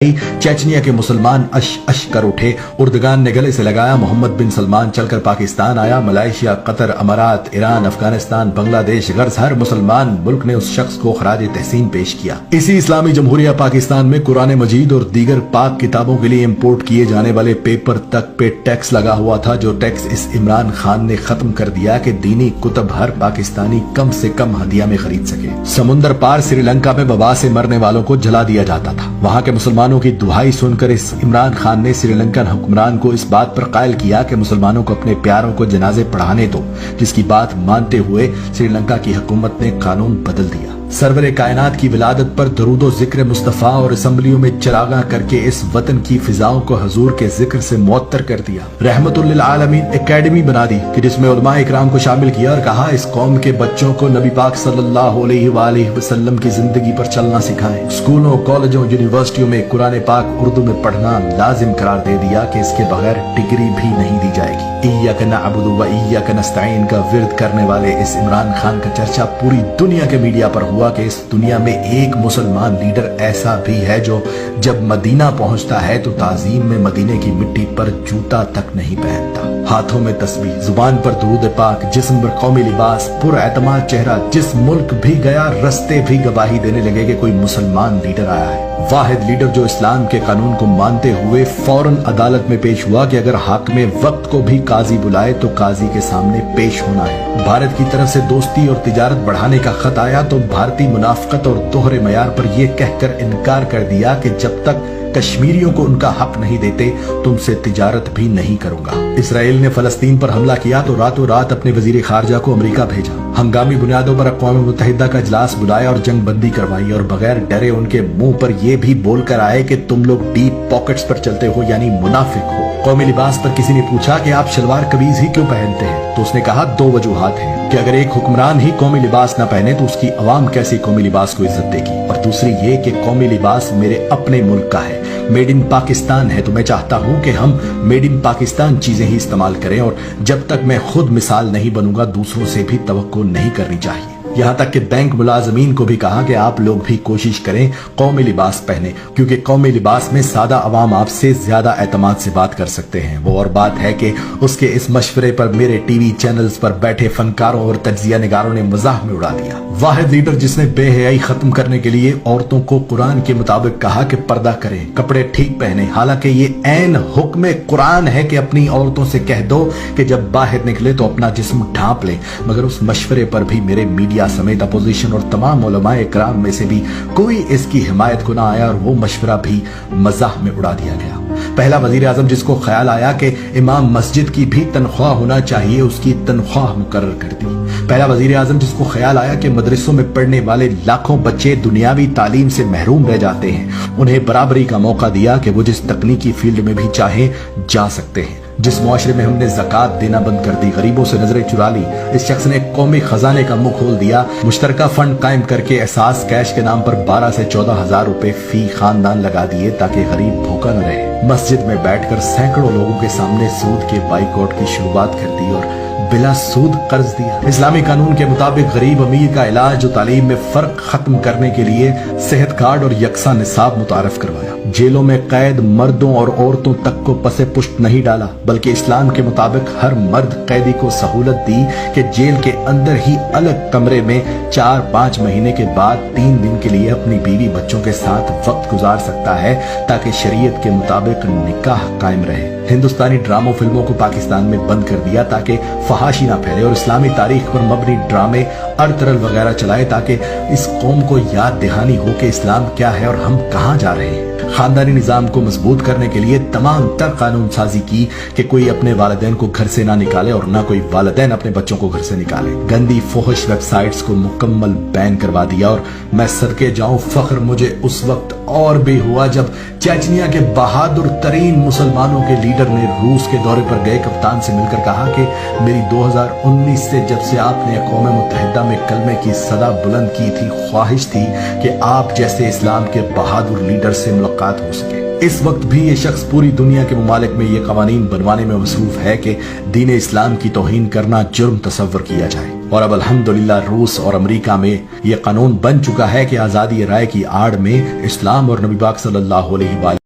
चेचनिया के मुसलमान अश अश कर उठे। उर्दगान ने गले से लगाया, मोहम्मद बिन सलमान चलकर पाकिस्तान आया। मलेशिया, कतर, अमारात, ईरान, अफगानिस्तान, बांग्लादेश, गर्ज हर मुसलमान मुल्क ने उस शख्स को खराज तहसीन पेश किया। इसी इस्लामी जमहूरिया पाकिस्तान में कुरान मजीद और दीगर पाक किताबों के लिए इम्पोर्ट किए जाने वाले पेपर तक पे टैक्स लगा हुआ था, जो टैक्स इस इमरान खान ने खत्म कर दिया कि दीनी कुतब हर पाकिस्तानी कम से कम हदिया में खरीद सके। समुंदर पार श्रीलंका में वबा से मरने वालों को जला दिया जाता था। वहां के मुसलमानों की दुहाई सुनकर इस इमरान खान ने श्रीलंकन हुक्मरान को इस बात पर कायल किया कि मुसलमानों को अपने प्यारों को जनाजे पढ़ाने दो, जिसकी बात मानते हुए श्रीलंका की हुकूमत ने कानून बदल दिया। सरवरे कायनात की विलादत पर दरूदो जिक्र मुस्तफा और असम्बलियों में चरागा करके इस वतन की फिजाओं को हजूर के जिक्र से मुअत्तर कर दिया। रहमतुल लिल आलमीन एकेडमी बना दी कि जिसमें उलमा इकराम को शामिल किया और कहा इस कौम के बच्चों को नबी पाक सल्लल्लाहु अलैहि वसल्लम की जिंदगी पर चलना सिखाएं। स्कूलों, कॉलेजों, यूनिवर्सिटियों में कुरान पाक उर्दू में पढ़ना लाजिम करार दे दिया कि इसके बगैर डिग्री भी नहीं दी जाएगी। इय्याक नअबुदु व इय्याक नस्तईन का विर्द करने वाले इस इमरान खान का चर्चा पूरी दुनिया के मीडिया पर हुआ कि इस दुनिया में एक मुसलमान लीडर ऐसा भी है जो जब मदीना पहुंचता है तो ताजीम में मदीने की मिट्टी पर जूता तक नहीं पहनता। हाथों में तस्बीह, जुबान पर दुरूद पाक, जिस्म पर कौमी लिबास, पुरएतमाद चेहरा। जिस मुल्क भी गया रस्ते भी गवाही देने लगे कि कोई मुसलमान लीडर आया है। वाहिद लीडर जो इस्लाम के कानून को मानते हुए फौरन अदालत में पेश हुआ कि अगर हाकिम वक्त को भी काजी बुलाए तो काजी के सामने पेश होना है। भारत की तरफ से दोस्ती और तिजारत बढ़ाने का खत आया तो भारतीय मुनाफकत और दोहरे मयार पर यह कहकर इनकार कर दिया कि जब तक कश्मीरियों को उनका हक नहीं देते तुमसे तिजारत भी नहीं करूंगा। इसराइल ने फलस्तीन पर हमला किया तो रातों रात अपने वजीर खारजा को अमेरिका भेजा। हंगामी बुनियादों पर अक़वाम मुत्तहिदा का इजलास बुलाया और जंग बंदी करवाई और बगैर डरे उनके मुंह पर यह भी बोलकर आए कि तुम लोग डीप पॉकेट्स पर चलते हो, यानी मुनाफिक हो। कौमी लिबास पर किसी ने पूछा कि आप शलवार कमीज ही क्यों पहनते हैं, तो उसने कहा दो वजूहात हैं कि अगर एक हुक्मरान ही कौमी लिबास न पहने तो उसकी अवाम कैसे कौमी लिबास को इज्जत देगी, और दूसरी ये कि कौमी लिबास मेरे अपने मुल्क का है, मेड इन पाकिस्तान है, तो मैं चाहता हूं कि हम मेड इन पाकिस्तान चीजें ही इस्तेमाल करें और जब तक मैं खुद मिसाल नहीं बनूंगा दूसरों से भी तवक्को नहीं करनी चाहिए। यहाँ तक कि बैंक मुलाजमीन को भी कहा कि आप लोग भी कोशिश करें कौमी लिबास पहने, क्योंकि कौमी लिबास में सादा अवाम आपसे ज्यादा एतमाद से बात कर सकते हैं। वो और बात है कि उसके इस मशवरे पर मेरे टीवी चैनल्स पर बैठे फनकारों और तज्जिया निगारों ने मजाक में उड़ा दिया। वाहिद लीडर जिसने बेहयाई खत्म करने के लिए औरतों को कुरान के मुताबिक कहा कि पर्दा करें, कपड़े ठीक पहने, हालांकि ये ऐन हुक्म कुरान है कि अपनी औरतों से कह दो कि जब बाहर निकले तो अपना जिस्म ढांप ले, मगर उस मशवरे पर भी मेरे मीडिया समेत अपोजिशन और तमाम उलमाए इकराम में से भी कोई इसकी हिमायत को ना आया और वो मशवरा भी मजाक में उड़ा दिया गया। पहला वजीर आजम जिसको ख्याल आया कि इमाम मस्जिद की भी तनख्वाह होना चाहिए, उसकी तनख्वाह मुकर्रर कर दी। पहला वजीर आजम जिसको ख्याल आया कि मदरसों में पढ़ने वाले लाखों बच्चे दुनियावी तालीम से महरूम रह जाते हैं, उन्हें बराबरी का मौका दिया कि वो जिस तकनीकी फील्ड में भी चाहे जा सकते हैं। जिस मुआशरे में हमने ज़कात देना बंद कर दी, गरीबों से नजरें चुरा ली, इस शख्स ने कौमी खजाने का मुंह खोल दिया। मुश्तरका फंड कायम करके एहसास कैश के नाम पर 12 से 14 हजार रुपए फी खानदान लगा दिए ताकि गरीब भूखा न रहे। मस्जिद में बैठकर सैकड़ों लोगों के सामने सूद के बाइकआउट की शुरुआत कर दी और बिला सूद कर्ज दिया। इस्लामी कानून के मुताबिक गरीब अमीर का इलाज और तालीम में फर्क खत्म करने के लिए सेहत कार्ड और यकसा निसाब मुतारफ करवाया। जेलों में कैद मर्दों और औरतों तक को पसे पुष्ट नहीं डाला, बल्कि इस्लाम के मुताबिक हर मर्द कैदी को सहूलत दी कि जेल के अंदर ही अलग कमरे में 4-5 महीने के बाद 3 दिन के लिए अपनी बीवी बच्चों के साथ वक्त गुजार सकता है, ताकि शरीयत के मुताबिक निकाह कायम रहे। हिंदुस्तानी ड्रामों फिल्मों को पाकिस्तान में बंद कर दिया ताकि फहाशी ना फैले और इस्लामी तारीख पर मबनी ड्रामे अरतरल वगैरह चलाए ताकि इस कौम को याद दहानी हो कि इस्लाम क्या है और हम कहाँ जा रहे हैं। खानदानी निजाम को मजबूत करने के लिए तमाम तर कानून साजी की कि कोई अपने वालिदैन को घर से ना निकाले और ना कोई वालिदैन अपने बच्चों को घर से निकाले। गंदी फोहश वेबसाइट्स को मुकम्मल बैन करवा दिया और मैं सदके जाऊं फख्र मुझे उस वक्त और भी हुआ जब चेचनिया के बहादुर तरीन मुसलमानों के लीडर ने रूस के दौरे पर गए कप्तान से मिलकर कहा कि मेरी 2019 से जब से आपने अक़वाम मुत्तहिदा में कलमे की सदा बुलंद की थी, ख्वाहिश थी कि आप जैसे इस्लाम के बहादुर लीडर से मुलाकात हो सके। इस वक्त भी ये शख्स पूरी दुनिया के मुमालिक में ये कवानीन बनवाने में मसरूफ है कि दीन इस्लाम की तौहीन करना जुर्म तसव्वुर किया जाए। اور اب الحمدللہ روس اور امریکہ میں یہ قانون بن چکا ہے کہ آزادی رائے کی آڑ میں اسلام اور نبی پاک صلی اللہ علیہ وآلہ